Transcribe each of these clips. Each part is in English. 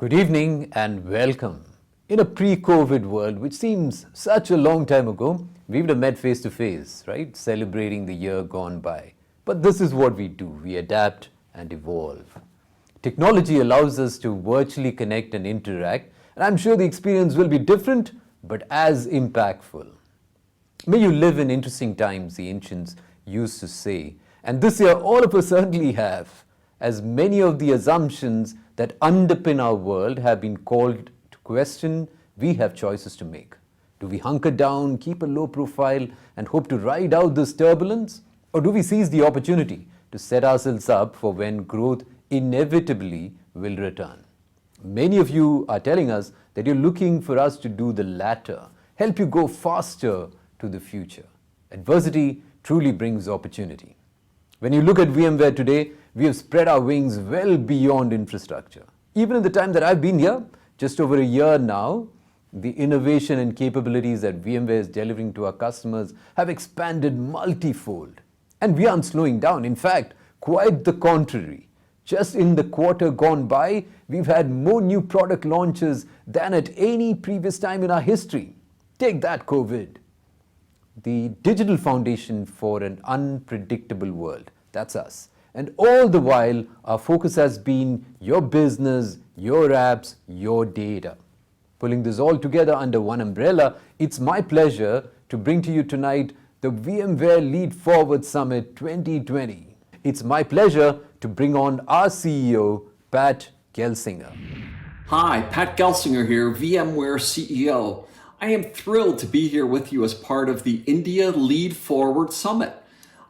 Good evening and welcome. In a pre-COVID world, which seems such a long time ago, we would have met face to face, right? Celebrating the year gone by. But this is what we do. We adapt and evolve. Technology allows us to virtually connect and interact, and I'm sure the experience will be different, but as impactful. May you live in interesting times, the ancients used to say. And this year, all of us certainly have, as many of the assumptions that underpin our world have been called to question. We have choices to make. Do we hunker down, keep a low profile, and hope to ride out this turbulence? Or do we seize the opportunity to set ourselves up for when growth inevitably will return? Many of you are telling us that you're looking for us to do the latter, help you go faster to the future. Adversity truly brings opportunity. When you look at VMware today, we have spread our wings well beyond infrastructure. Even in the time that I've been here, just over a year now, the innovation and capabilities that VMware is delivering to our customers have expanded multifold. And we aren't slowing down. In fact, quite the contrary. Just in the quarter gone by, we've had more new product launches than at any previous time in our history. Take that, COVID. The digital foundation for an unpredictable world. That's us. And all the while, our focus has been your business, your apps, your data. Pulling this all together under one umbrella, it's my pleasure to bring to you tonight the VMware Lead Forward Summit 2020. It's my pleasure to bring on our CEO, Pat Gelsinger. Hi, Pat Gelsinger here, VMware CEO. I am thrilled to be here with you as part of the India Lead Forward Summit.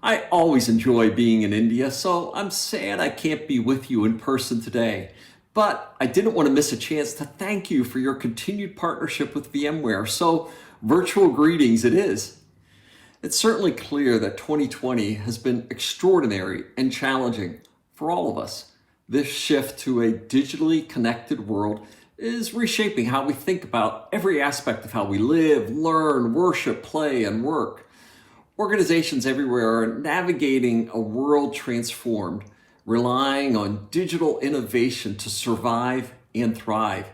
I always enjoy being in India, so I'm sad I can't be with you in person today. But I didn't want to miss a chance to thank you for your continued partnership with VMware, so virtual greetings it is. It's certainly clear that 2020 has been extraordinary and challenging for all of us. This shift to a digitally connected world is reshaping how we think about every aspect of how we live, learn, worship, play, and work. Organizations everywhere are navigating a world transformed, relying on digital innovation to survive and thrive.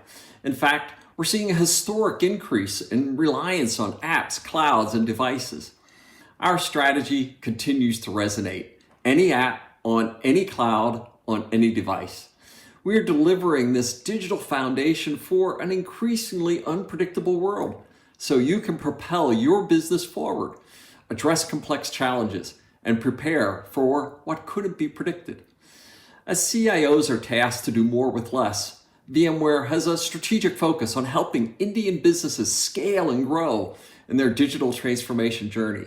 In fact, we're seeing a historic increase in reliance on apps, clouds, and devices. Our strategy continues to resonate. Any app on any cloud on any device. We are delivering this digital foundation for an increasingly unpredictable world so you can propel your business forward, address complex challenges, and prepare for what couldn't be predicted. As CIOs are tasked to do more with less, VMware has a strategic focus on helping Indian businesses scale and grow in their digital transformation journey.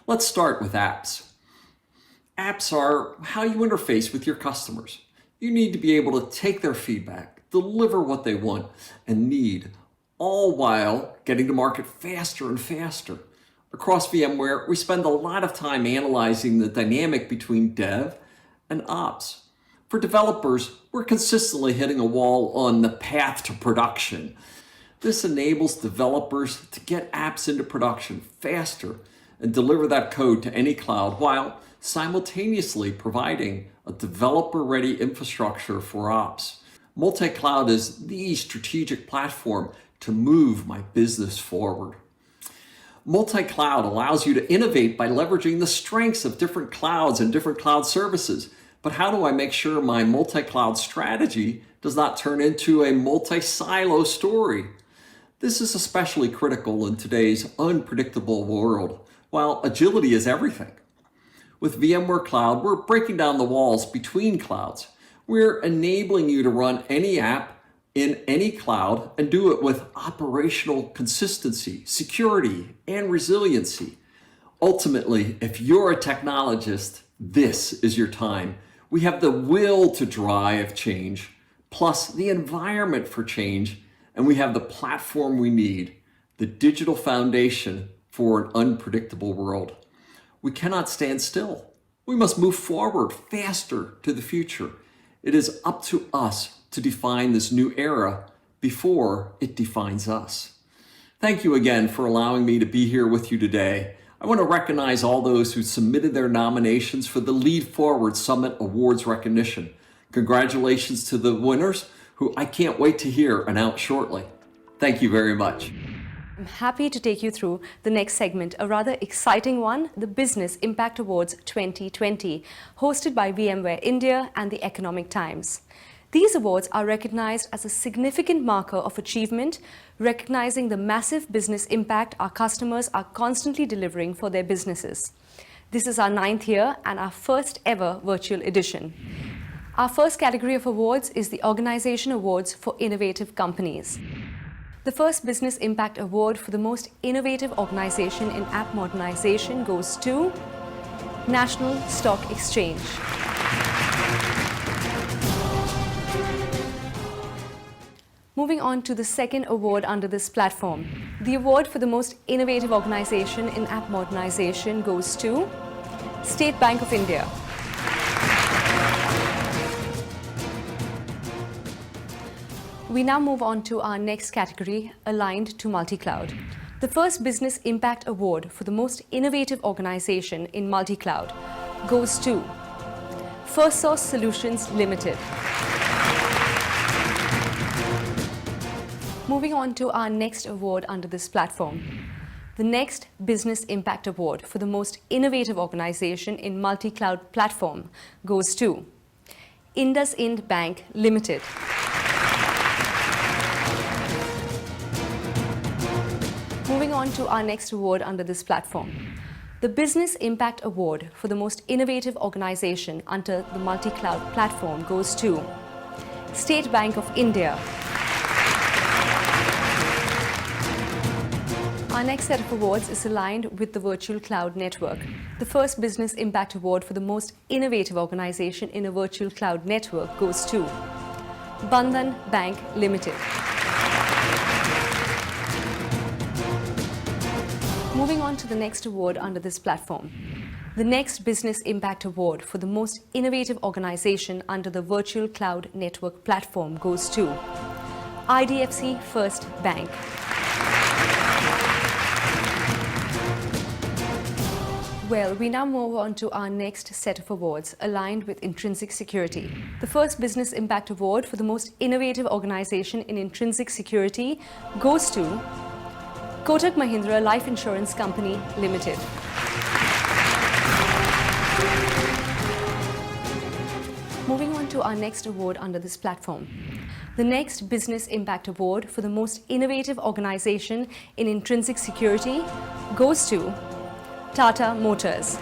Let's start with apps. Apps are how you interface with your customers. You need to be able to take their feedback, deliver what they want and need, all while getting to market faster and faster. Across VMware, we spend a lot of time analyzing the dynamic between dev and ops. For developers, we're consistently hitting a wall on the path to production. This enables developers to get apps into production faster and deliver that code to any cloud while simultaneously providing a developer-ready infrastructure for ops. Multi-cloud is the strategic platform to move my business forward. Multi-cloud allows you to innovate by leveraging the strengths of different clouds and different cloud services. But how do I make sure my multi-cloud strategy does not turn into a multi-silo story? This is especially critical in today's unpredictable world, while agility is everything. With VMware Cloud, we're breaking down the walls between clouds. We're enabling you to run any app in any cloud and do it with operational consistency, security, and resiliency. Ultimately, if you're a technologist, this is your time. We have the will to drive change, plus the environment for change, and we have the platform we need, the digital foundation for an unpredictable world. We cannot stand still. We must move forward faster to the future. It is up to us to define this new era before it defines us. Thank you again for allowing me to be here with you today. I want to recognize all those who submitted their nominations for the Lead Forward Summit Awards recognition. Congratulations to the winners who I can't wait to hear announce shortly. Thank you very much. I'm happy to take you through the next segment, a rather exciting one, the Business Impact Awards 2020, hosted by VMware India and The Economic Times. These awards are recognized as a significant marker of achievement, recognizing the massive business impact our customers are constantly delivering for their businesses. This is our 9th year and our first ever virtual edition. Our first category of awards is the Organization Awards for Innovative Companies. The first Business Impact Award for the most innovative organization in app modernization goes to National Stock Exchange. Moving on to the second award under this platform. The award for the most innovative organization in app modernization goes to State Bank of India. We now move on to our next category, aligned to multi-cloud. The first Business Impact Award for the most innovative organization in multi-cloud goes to First Source Solutions Limited. Moving on to our next award under this platform. The next Business Impact Award for the most innovative organization in multi-cloud platform goes to IndusInd Bank Limited. Moving on to our next award under this platform. The Business Impact Award for the most innovative organization under the multi-cloud platform goes to State Bank of India. Our next set of awards is aligned with the Virtual Cloud Network. The first Business Impact Award for the most innovative organization in a virtual cloud network goes to Bandhan Bank Limited. Moving on to the next award under this platform. The next Business Impact Award for the most innovative organization under the Virtual Cloud Network platform goes to IDFC First Bank. Well, we now move on to our next set of awards aligned with intrinsic security. The first Business Impact Award for the most innovative organization in intrinsic security goes to Kotak Mahindra Life Insurance Company Limited. Moving on to our next award under this platform. The next Business Impact Award for the most innovative organization in intrinsic security goes to Tata Motors.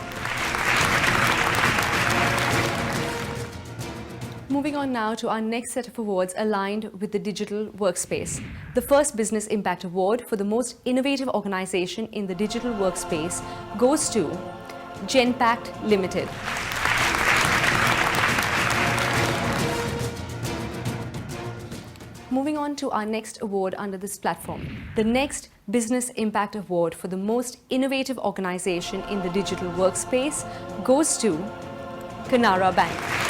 Moving on now to our next set of awards aligned with the digital workspace. The first Business Impact Award for the most innovative organization in the digital workspace goes to Genpact Limited. Moving on to our next award under this platform. The next Business Impact Award for the most innovative organization in the digital workspace goes to Canara Bank.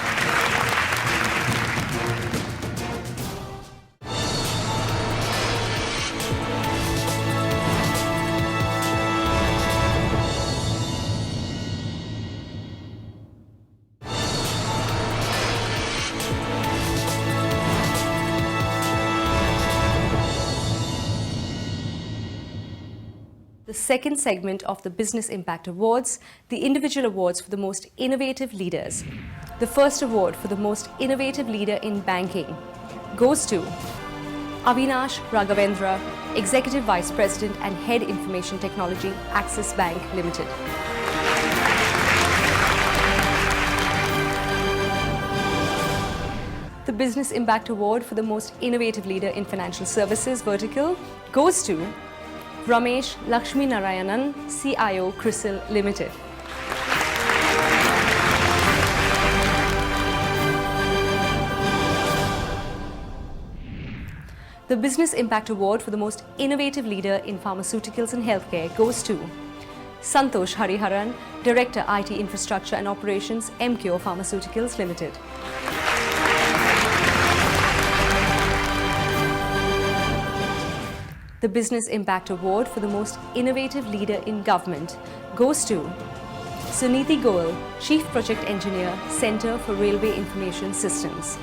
The second segment of the Business Impact Awards, the individual awards for the most innovative leaders. The first award for the most innovative leader in banking goes to Avinash Raghavendra, Executive Vice President and Head Information Technology, Axis Bank Limited. The Business Impact Award for the most innovative leader in financial services vertical goes to Ramesh Lakshmi Narayanan, CIO, CRISIL Limited. The Business Impact Award for the most innovative leader in pharmaceuticals and healthcare goes to Santosh Hariharan, Director, IT Infrastructure and Operations, MCure Pharmaceuticals Limited. The Business Impact Award for the most innovative leader in government goes to Suniti Goel, Chief Project Engineer, Center for Railway Information Systems.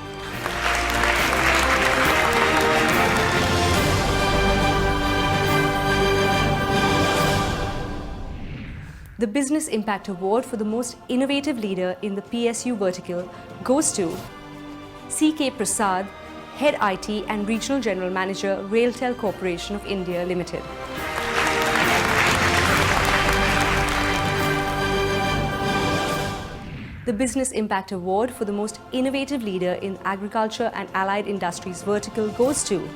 The Business Impact Award for the most innovative leader in the PSU vertical goes to C.K. Prasad, Head IT and Regional General Manager, Railtel Corporation of India Limited. The Business Impact Award for the most innovative leader in agriculture and allied industries vertical goes to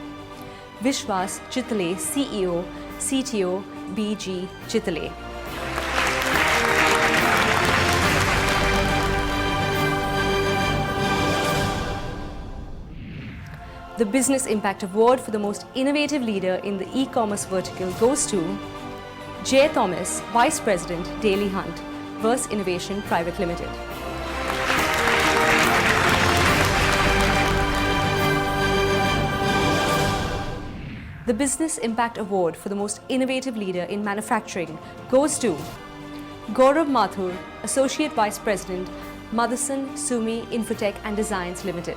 Vishwas Chitale, CEO, CTO, BG Chitale. The Business Impact Award for the most innovative leader in the e-commerce vertical goes to Jay Thomas, Vice President, Daily Hunt, Verse Innovation Private Limited. The Business Impact Award for the most innovative leader in manufacturing goes to Gaurav Mathur, Associate Vice President, Motherson Sumi Infotech and Designs Limited.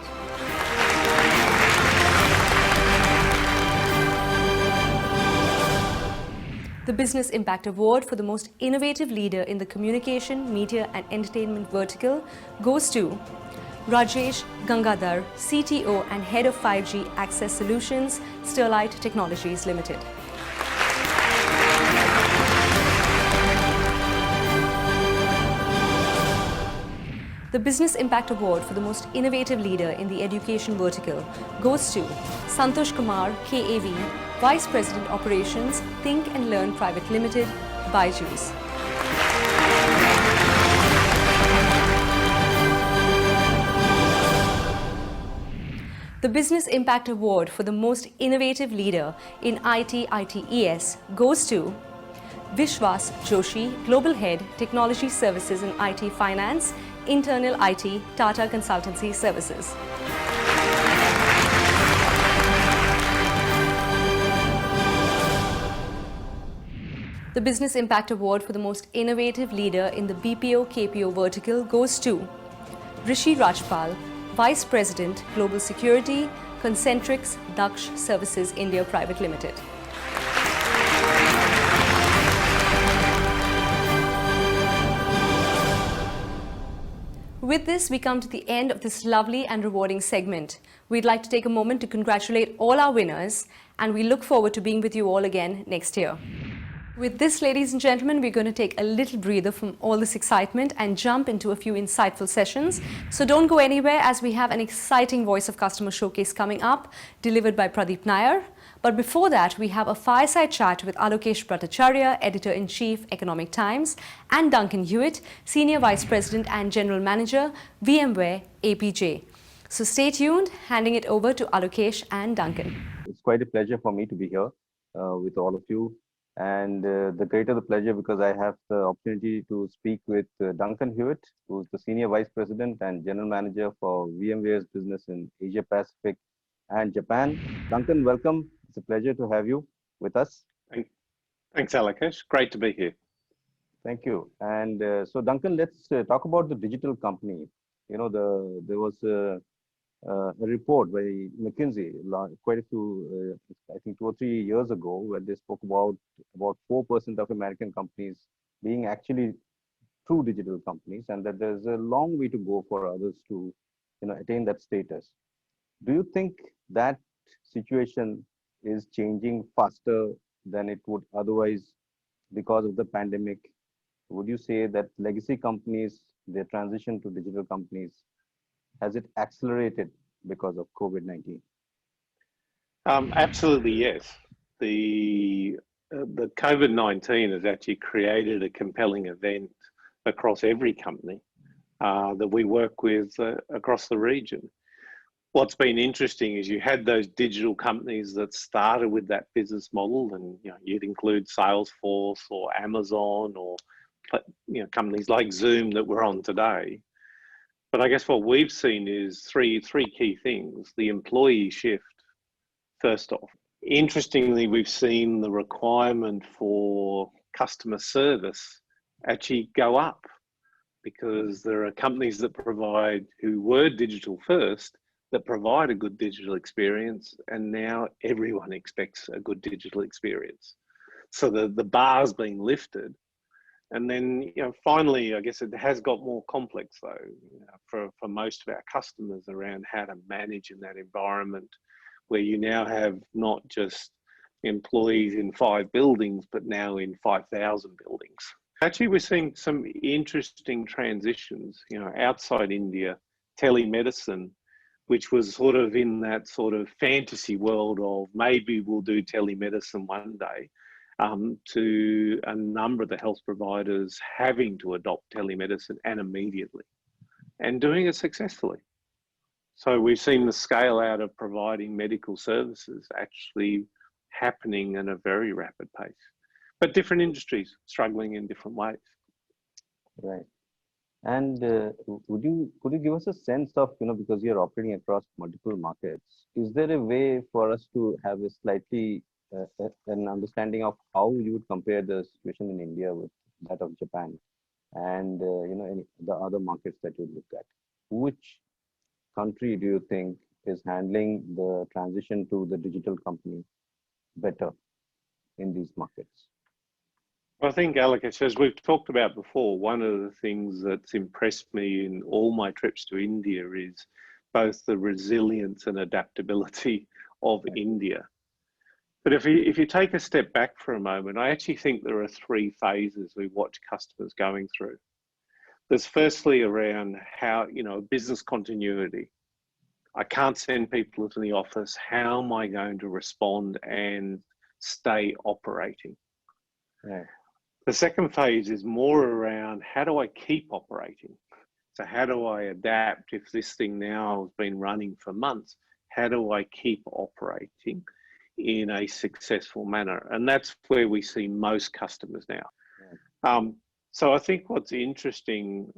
The Business Impact Award for the most innovative leader in the communication, media and entertainment vertical goes to Rajesh Gangadhar, CTO and Head of 5G Access Solutions, Sterlite Technologies Limited. The Business Impact Award for the most innovative leader in the education vertical goes to Santosh Kumar, KAV, Vice President Operations, Think and Learn Private Limited, Byju's. The Business Impact Award for the most innovative leader in IT/ITES goes to Vishwas Joshi, Global Head, Technology Services and IT Finance, Internal IT, Tata Consultancy Services. The Business Impact Award for the most innovative leader in the BPO/KPO vertical goes to Rishi Rajpal, Vice President, Global Security, Concentrix Daksh Services India Private Limited. With this, we come to the end of this lovely and rewarding segment. We'd like to take a moment to congratulate all our winners, and we look forward to being with you all again next year. With this, ladies and gentlemen, we're going to take a little breather from all this excitement and jump into a few insightful sessions. So don't go anywhere, as we have an exciting Voice of Customer showcase coming up, delivered by Pradeep Nair. But before that, we have a fireside chat with Alokesh Bhattacharya, Editor-in-Chief, Economic Times, and Duncan Hewitt, Senior Vice President and General Manager, VMware APJ. So stay tuned, handing it over to Alokesh and Duncan. It's quite a pleasure for me to be here with all of you. And the greater the pleasure because I have the opportunity to speak with Duncan Hewitt, who's the Senior Vice President and General Manager for VMware's business in Asia Pacific and Japan. Duncan, welcome. It's a pleasure to have you with us. Thanks, Alokesh. Great to be here. Thank you. And so, Duncan, let's talk about the digital company. You know, there was a report by McKinsey quite a few, I think 2 or 3 years ago, where they spoke about 4% of American companies being actually true digital companies, and that there's a long way to go for others to, attain that status. Do you think that situation is changing faster than it would otherwise because of the pandemic? Would you say that legacy companies, their transition to digital companies, has it accelerated because of COVID-19? Absolutely, yes. The COVID-19 has actually created a compelling event across every company that we work with across the region. What's been interesting is you had those digital companies that started with that business model, and you'd include Salesforce or Amazon or companies like Zoom that we're on today. But I guess what we've seen is three key things. The employee shift, first off. Interestingly, we've seen the requirement for customer service actually go up, because there are companies that who were digital first, that provide a good digital experience, and now everyone expects a good digital experience. So the bar's been lifted. And then, finally, I guess it has got more complex though, for most of our customers around how to manage in that environment where you now have not just employees in 5 buildings, but now in 5,000 buildings. Actually, we're seeing some interesting transitions, outside India, telemedicine, which was sort of in that sort of fantasy world of maybe we'll do telemedicine one day, to a number of the health providers having to adopt telemedicine and immediately and doing it successfully. So we've seen the scale out of providing medical services actually happening in a very rapid pace, but different industries struggling in different ways. Right. And could you give us a sense of, because you're operating across multiple markets, is there a way for us to have a slightly an understanding of how you would compare the situation in India with that of Japan and any the other markets that you look at? Which country do you think is handling the transition to the digital company better in these markets? I think, Alex, as we've talked about before, one of the things that's impressed me in all my trips to India is both the resilience and adaptability of India. But if you take a step back for a moment, I actually think there are 3 phases we watch customers going through. There's firstly around how, business continuity. I can't send people to the office. How am I going to respond and stay operating? Yeah. The second phase is more around how do I keep operating? So how do I adapt if this thing now has been running for months? How do I keep operating in a successful manner? And that's where we see most customers now. Yeah. So I think what's interesting,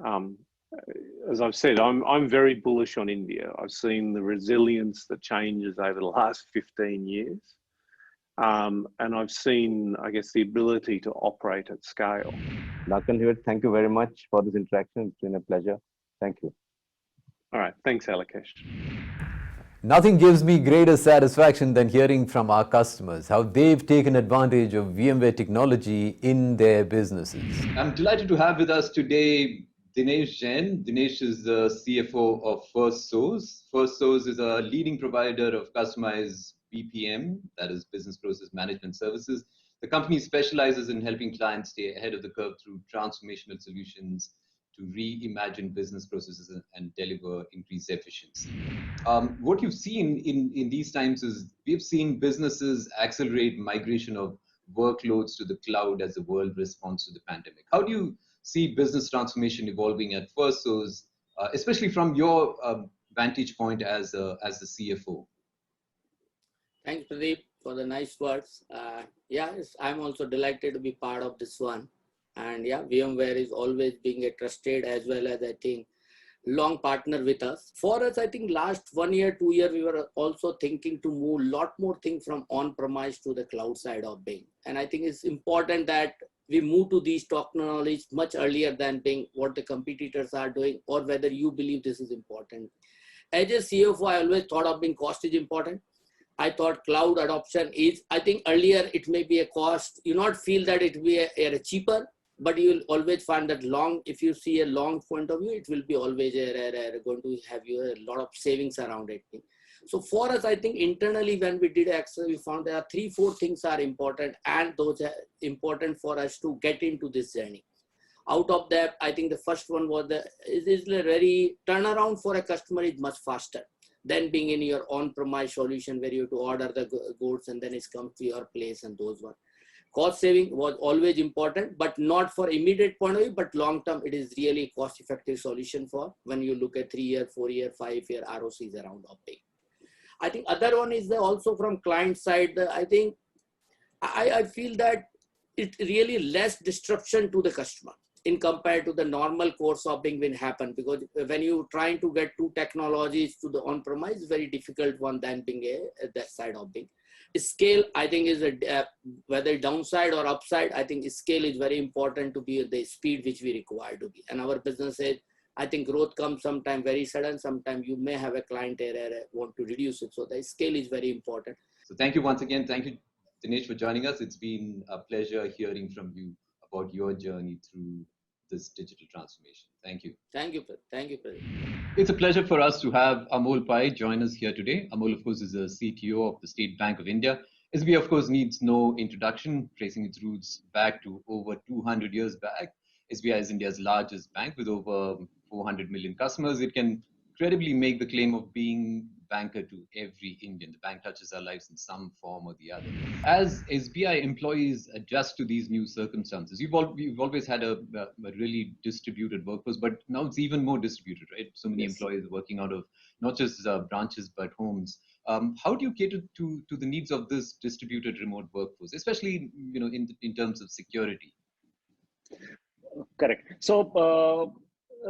as I've said, I'm very bullish on India. I've seen the resilience, the changes over the last 15 years. And I've seen, I guess, the ability to operate at scale. Duncan Hewitt, thank you very much for this interaction. It's been a pleasure. Thank you. All right. Thanks, Alakesh. Nothing gives me greater satisfaction than hearing from our customers how they've taken advantage of VMware technology in their businesses. I'm delighted to have with us today Dinesh Jain. Dinesh is the CFO of FirstSource. FirstSource is a leading provider of customized BPM, that is Business Process Management Services. The company specializes in helping clients stay ahead of the curve through transformational solutions to reimagine business processes and deliver increased efficiency. What you've seen in these times is we've seen businesses accelerate migration of workloads to the cloud as the world responds to the pandemic. How do you see business transformation evolving at FirstSource, especially from your vantage point as the CFO? Thanks, Pradeep, for the nice words. Yes, I'm also delighted to be part of this one. And yeah, VMware is always being a trusted as well as I think long partner with us. For us, I think last 1 year, 2 years, we were also thinking to move a lot more things from on-premise to the cloud side of being. And I think it's important that we move to these technologies much earlier than being what the competitors are doing or whether you believe this is important. As a CFO, I always thought of being cost is important. I thought cloud adoption is, I think earlier it may be a cost. You not feel that it will be a cheaper, but you will always find that if you see a long point of view, it will be always going to have you a lot of savings around it. So for us, I think internally when we did Excel, we found there are 3-4 things are important and those are important for us to get into this journey. Out of that, I think the first one was it is a very turnaround for a customer is much faster than being in your on-premise solution where you have to order the goods and then it comes to your place and those ones. Cost saving was always important, but not for immediate point of view, but long-term, it is really cost-effective solution for when you look at 3-year, 4-year, 5-year ROCs around opting. I think other one is also from client side. I think I feel that it really less disruption to the customer in compared to the normal course of being when happen, because when you trying to get 2 technologies to the on-premise, very difficult one than being that side of being. Scale, I think is whether downside or upside, I think scale is very important to be the speed which we require to be. And our business is, I think growth comes sometime very sudden, sometimes you may have a client area want to reduce it. So the scale is very important. So thank you once again. Thank you, Dinesh, for joining us. It's been a pleasure hearing from you about about your journey through this digital transformation. Thank you. Thank you, Pradeep. It's a pleasure for us to have Amol Pai join us here today. Amol, of course, is the CTO of the State Bank of India. SBI, of course, needs no introduction, tracing its roots back to over 200 years back. SBI is India's largest bank with over 400 million customers. It can credibly make the claim of being banker to every Indian. The bank touches our lives in some form or the other. As SBI employees adjust to these new circumstances, you've always had a really distributed workforce, but now it's even more distributed, right? So many employees working out of not just branches, but homes. How do you cater to the needs of this distributed remote workforce, especially in terms of security? Correct. So,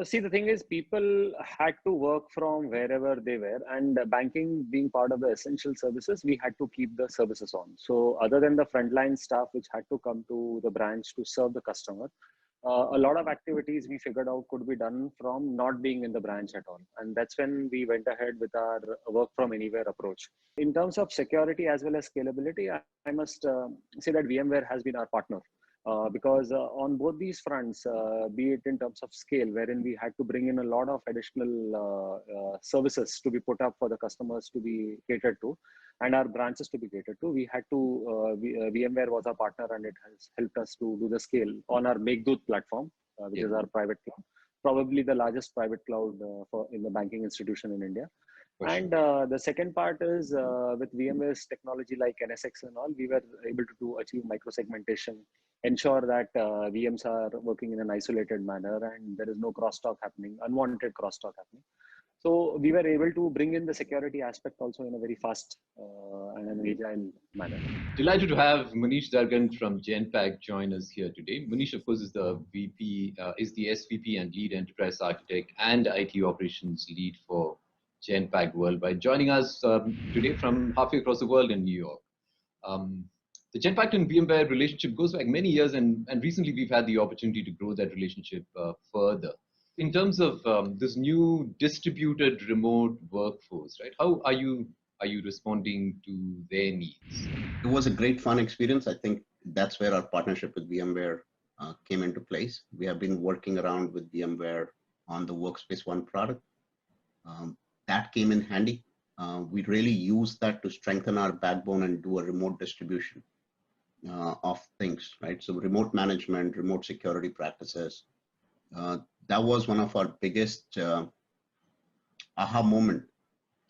see, the thing is, people had to work from wherever they were, and banking being part of the essential services, we had to keep the services on. So, other than the frontline staff, which had to come to the branch to serve the customer, a lot of activities we figured out could be done from not being in the branch at all. And that's when we went ahead with our work from anywhere approach. In terms of security as well as scalability, I must say that VMware has been our partner. Because on both these fronts, be it in terms of scale, wherein we had to bring in a lot of additional services to be put up for the customers to be catered to, and our branches to be catered to, we had to, VMware was our partner, and it has helped us to do the scale on our Meghdut platform, which is our private cloud, probably the largest private cloud in the banking institution in India. And the second part is with VMware's technology like NSX and all, we were able to achieve micro-segmentation, ensure that VMs are working in an isolated manner and there is no crosstalk happening, unwanted crosstalk happening. So we were able to bring in the security aspect also in a very fast and an agile manner. Delighted to have Manish Dargan from Genpact join us here today. Manish, of course, is the SVP and lead enterprise architect and IT operations lead for Genpact Worldwide, joining us today from halfway across the world in New York. The Genpact and VMware relationship goes back many years, and recently we've had the opportunity to grow that relationship further. In terms of this new distributed remote workforce, right? How are you responding to their needs? It was a great fun experience. I think that's where our partnership with VMware came into place. We have been working around with VMware on the Workspace ONE product. That came in handy. We really used that to strengthen our backbone and do a remote distribution of things, right? So remote management, remote security practices. That was one of our biggest aha moment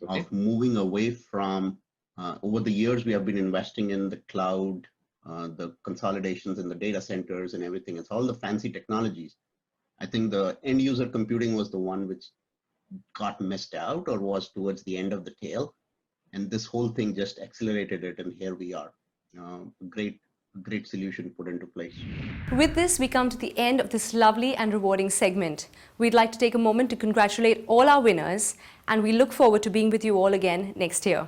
of moving away from, over the years, we have been investing in the cloud, the consolidations in the data centers and everything. It's all the fancy technologies. I think the end user computing was the one which got missed out or was towards the end of the tail. And this whole thing just accelerated it. And here we are. Great solution put into place. With this, we come to the end of this lovely and rewarding segment. We'd like to take a moment to congratulate all our winners, and we look forward to being with you all again next year.